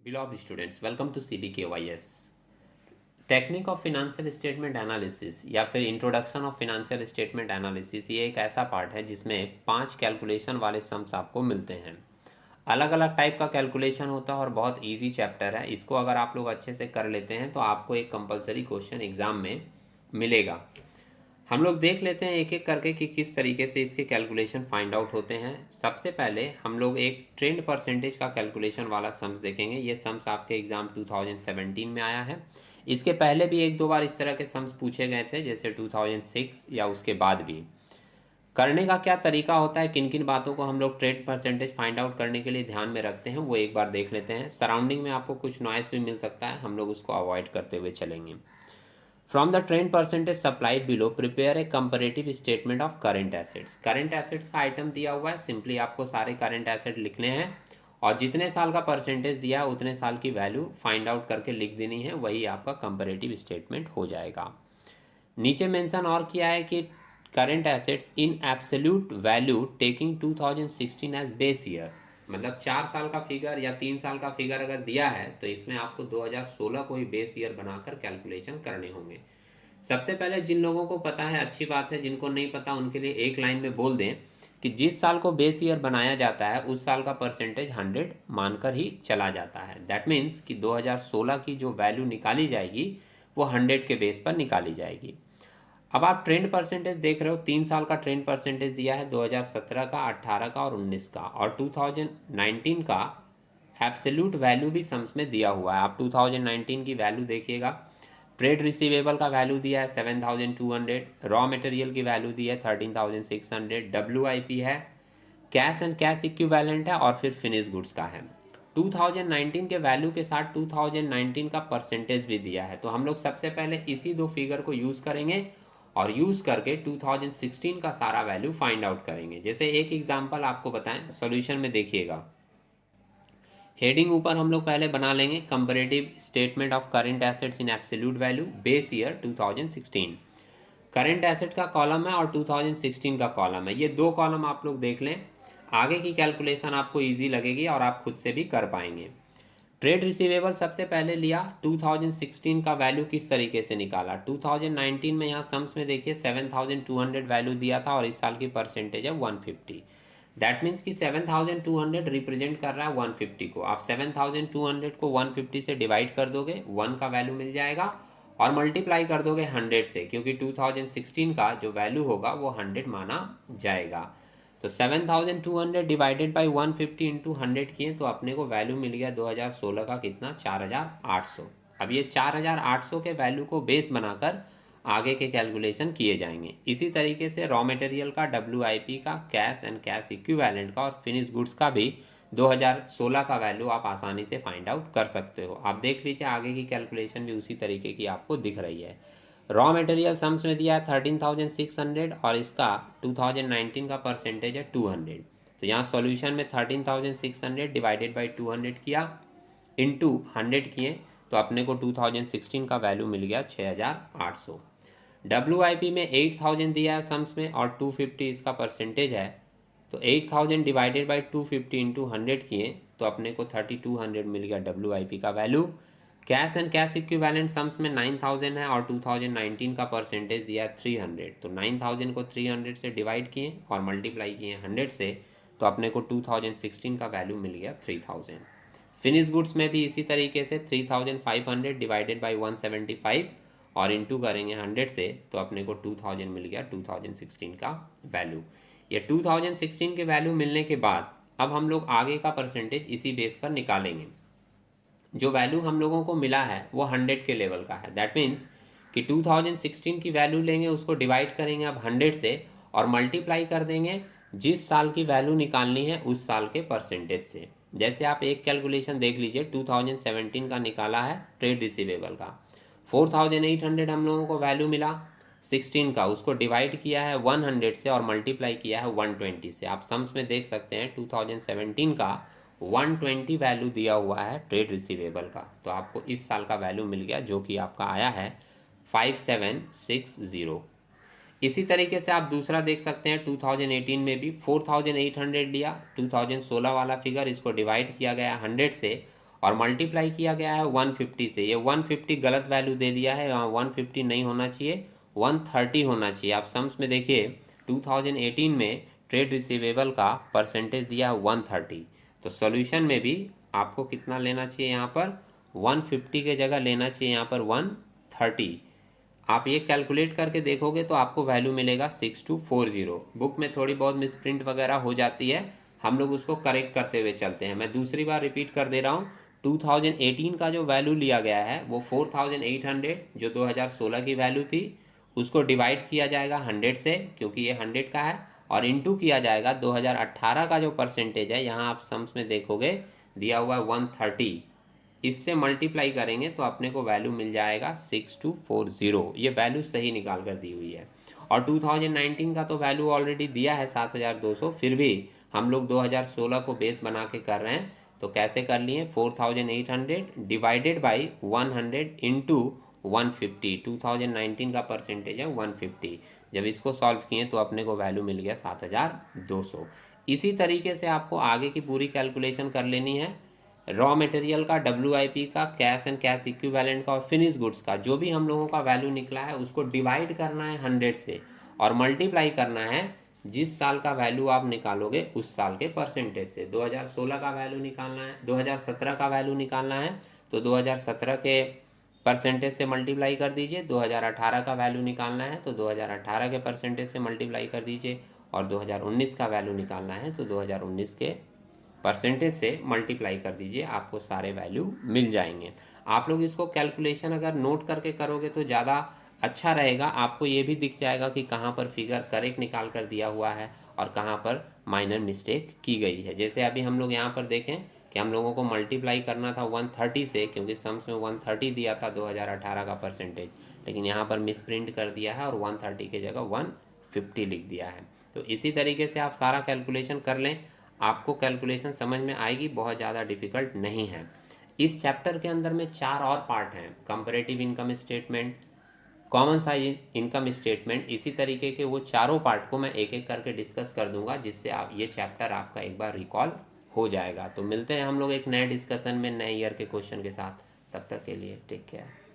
Beloved students, welcome to CBKYS. Technique of financial statement analysis या फिर introduction of financial statement analysis ये एक ऐसा पार्ट है जिसमें 5 कैलकुलेशन वाले सम्स आपको मिलते हैं। अलग अलग टाइप का कैलकुलेशन होता है और बहुत इजी चैप्टर है। इसको अगर आप लोग अच्छे से कर लेते हैं तो आपको एक कंपलसरी क्वेश्चन एग्जाम में मिलेगा। हम लोग देख लेते हैं एक एक करके कि किस तरीके से इसके कैलकुलेशन फाइंड आउट होते हैं। सबसे पहले हम लोग एक ट्रेंड परसेंटेज का कैलकुलेशन वाला सम्स देखेंगे। ये सम्स आपके एग्जाम 2017 में आया है। इसके पहले भी एक दो बार इस तरह के सम्स पूछे गए थे, जैसे 2006 या उसके बाद भी। करने का क्या तरीका होता है, किन किन बातों को हम लोग ट्रेंड परसेंटेज फाइंड आउट करने के लिए ध्यान में रखते हैं, वो एक बार देख लेते हैं। सराउंडिंग में आपको कुछ नॉइस भी मिल सकता है, हम लोग उसको अवॉइड करते हुए चलेंगे। From the trend percentage supplied below, prepare a comparative statement of current assets. Current assets का आइटम दिया हुआ है, सिंपली आपको सारे current asset लिखने हैं और जितने साल का परसेंटेज दिया है उतने साल की वैल्यू फाइंड आउट करके लिख देनी है, वही आपका कंपैरेटिव स्टेटमेंट हो जाएगा। नीचे मेंशन और किया है कि current assets in absolute value taking 2016 as base year, मतलब 4 साल का फिगर या 3 साल का फिगर अगर दिया है तो इसमें आपको 2016 को ही बेस ईयर बनाकर कैलकुलेशन करने होंगे। सबसे पहले जिन लोगों को पता है अच्छी बात है, जिनको नहीं पता उनके लिए एक लाइन में बोल दें कि जिस साल को बेस ईयर बनाया जाता है उस साल का परसेंटेज 100 मानकर ही चला जाता है। दैट मीन्स कि 2016 की जो वैल्यू निकाली जाएगी वो 100 के बेस पर निकाली जाएगी। अब आप ट्रेंड परसेंटेज देख रहे हो, 3 साल का ट्रेंड परसेंटेज दिया है, 2017 का, 18 का और 19 का, और 2019 का एब्सोल्यूट वैल्यू भी सम्स में दिया हुआ है। आप 2019 की वैल्यू देखिएगा। ट्रेड रिसीवेबल का वैल्यू दिया है 7200, रॉ मटेरियल की वैल्यू दी है 13600, WIP है, कैश एंड कैश इक्विवेलेंट है और फिर फिनिश गुड्स का है। 2019 के वैल्यू के साथ 2019 का परसेंटेज भी दिया है, तो हम लोग सबसे पहले इसी दो फिगर को यूज़ करेंगे और यूज़ करके 2016 का सारा वैल्यू फाइंड आउट करेंगे। जैसे एक एग्जांपल आपको बताएं, सॉल्यूशन में देखिएगा। हेडिंग ऊपर हम लोग पहले बना लेंगे comparative statement of current assets in absolute value base year 2016। Current asset का कॉलम है और 2016 का कॉलम है, ये दो कॉलम आप लोग देख लें। आगे की कैलकुलेशन आपको इजी लगेगी और आप खुद से भी कर पाएंगे। ट्रेड रिसीवेबल सबसे पहले लिया, 2016 का वैल्यू किस तरीके से निकाला। 2019 में यहाँ सम्स में देखिए 7200 वैल्यू दिया था और इस साल की परसेंटेज है 150। दैट मीन्स कि 7200 रिप्रेजेंट कर रहा है 150 को। आप 7200 को 150 से डिवाइड कर दोगे, 1 का वैल्यू मिल जाएगा और मल्टीप्लाई कर दोगे 100 से, क्योंकि 2016 का जो वैल्यू होगा वो 100 माना जाएगा। तो 7200 डिवाइडेड बाई 150 इंटू 100 किए तो अपने को वैल्यू मिल गया 2016 का कितना, 4800। अब ये 4800 के वैल्यू को बेस बनाकर आगे के कैलकुलेशन किए जाएंगे। इसी तरीके से रॉ मटेरियल का, WIP का, कैश एंड कैश इक्विवेलेंट का और फिनिश गुड्स का भी 2016 का वैल्यू आप आसानी से फाइंड आउट कर सकते हो। आप देख लीजिए आगे की कैलकुलेशन भी उसी तरीके की आपको दिख रही है। रॉ मटेरियल सम्स में दिया है 13600 और इसका 2019 का परसेंटेज है 200। तो यहाँ सॉल्यूशन में 13600 डिवाइडेड बाई 200 किया, इंटू 100 किए तो अपने को 2016 का वैल्यू मिल गया 6800। WIP में 8000 दिया है सम्स में और 250 इसका परसेंटेज है, तो 8000 डिवाइडेड बाई 250 इंटू 100 किए तो अपने को 3200 मिल गया WIP का value. Cash and cash equivalent sums में 9000 है और 2019 का परसेंटेज दिया है 300, तो 9000 को 300 से डिवाइड किए और मल्टीप्लाई किए 100 से, तो अपने को 2016 का वैल्यू मिल गया 3000। फिनिश गुड्स में भी इसी तरीके से 3500 डिवाइडेड बाई 175 और इंटू करेंगे 100 से, तो अपने को 2000 मिल गया 2016 का वैल्यू। ये 2016 के वैल्यू मिलने के बाद अब हम लोग आगे का परसेंटेज इसी बेस पर निकालेंगे। जो वैल्यू हम लोगों को मिला है वो 100 के लेवल का है। दैट मीन्स कि 2016 की वैल्यू लेंगे, उसको डिवाइड करेंगे अब 100 से और मल्टीप्लाई कर देंगे जिस साल की वैल्यू निकालनी है उस साल के परसेंटेज से। जैसे आप एक कैलकुलेशन देख लीजिए, 2017 का निकाला है ट्रेड रिसीवेबल का, 4800 हम लोगों को वैल्यू मिला 16 का, उसको डिवाइड किया है 100 से और मल्टीप्लाई किया है 120 से। आप सम्स में देख सकते हैं 2017 का 120 वैल्यू दिया हुआ है ट्रेड रिसीवेबल का, तो आपको इस साल का वैल्यू मिल गया जो कि आपका आया है 5760। इसी तरीके से आप दूसरा देख सकते हैं 2018 में भी 4800 लिया, 2016 वाला फिगर, इसको डिवाइड किया गया 100 से और मल्टीप्लाई किया गया है 150 से। ये 150 गलत वैल्यू दे दिया है, यहाँ 150 नहीं होना चाहिए, 130 होना चाहिए। आप सम्स में देखिए 2018 में ट्रेड रिसीवेबल का परसेंटेज दिया है 130, तो सॉल्यूशन में भी आपको कितना लेना चाहिए, यहाँ पर 150 के जगह लेना चाहिए यहाँ पर 130। आप ये कैलकुलेट करके देखोगे तो आपको वैल्यू मिलेगा 6240। बुक में थोड़ी बहुत मिसप्रिंट वगैरह हो जाती है, हम लोग उसको करेक्ट करते हुए चलते हैं। मैं दूसरी बार रिपीट कर दे रहा हूँ, 2018 का जो वैल्यू लिया गया है वो 4800 जो 2016 की वैल्यू थी, उसको डिवाइड किया जाएगा 100 से, क्योंकि ये 100 का है, और इनटू किया जाएगा 2018 का जो परसेंटेज है, यहाँ आप सम्स में देखोगे दिया हुआ है 130, इससे मल्टीप्लाई करेंगे तो अपने को वैल्यू मिल जाएगा 6240। ये वैल्यू सही निकाल कर दी हुई है। और 2019 का तो वैल्यू ऑलरेडी दिया है 7200, फिर भी हम लोग 2016 को बेस बना के कर रहे हैं, तो कैसे कर लिए, 4800 डिवाइडेड बाई 100 इंटू 150। 2019 का परसेंटेज है 150। जब इसको सॉल्व किए तो अपने को वैल्यू मिल गया 7200। इसी तरीके से आपको आगे की पूरी कैलकुलेशन कर लेनी है। रॉ मटेरियल का, WIP का, कैश एंड कैश इक्विवेलेंट का और फिनिश गुड्स का जो भी हम लोगों का वैल्यू निकला है उसको डिवाइड करना है 100 से और मल्टीप्लाई करना है जिस साल का वैल्यू आप निकालोगे उस साल के परसेंटेज से। 2016 का वैल्यू निकालना है, 2017 का वैल्यू निकालना है तो 2017 के परसेंटेज से मल्टीप्लाई कर दीजिए। 2018 का वैल्यू निकालना है तो 2018 के परसेंटेज से मल्टीप्लाई कर दीजिए, और 2019 का वैल्यू निकालना है तो 2019 के परसेंटेज से मल्टीप्लाई कर दीजिए, आपको सारे वैल्यू मिल जाएंगे। आप लोग इसको कैलकुलेशन अगर नोट करके करोगे तो ज़्यादा अच्छा रहेगा, आपको ये भी दिख जाएगा कि कहाँ पर फिगर करेक्ट निकाल कर दिया हुआ है और कहाँ पर माइनर मिस्टेक की गई है। जैसे अभी हम लोग यहाँ पर देखें कि हम लोगों को मल्टीप्लाई करना था 130 से, क्योंकि सम्स में 130 दिया था 2018 का परसेंटेज, लेकिन यहाँ पर मिसप्रिंट कर दिया है और 130 की जगह 150 लिख दिया है। तो इसी तरीके से आप सारा कैलकुलेशन कर लें, आपको कैलकुलेशन समझ में आएगी, बहुत ज़्यादा डिफिकल्ट नहीं है। इस चैप्टर के अंदर में 4 और पार्ट हैं, comparative income statement, common size income statement. इसी तरीके के वो चारों पार्ट को मैं एक एक करके डिस्कस कर दूंगा, जिससे आप ये चैप्टर आपका एक बार रिकॉल हो जाएगा। तो मिलते हैं हम लोग एक नए डिस्कशन में नए ईयर के क्वेश्चन के साथ, तब तक के लिए टेक केयर।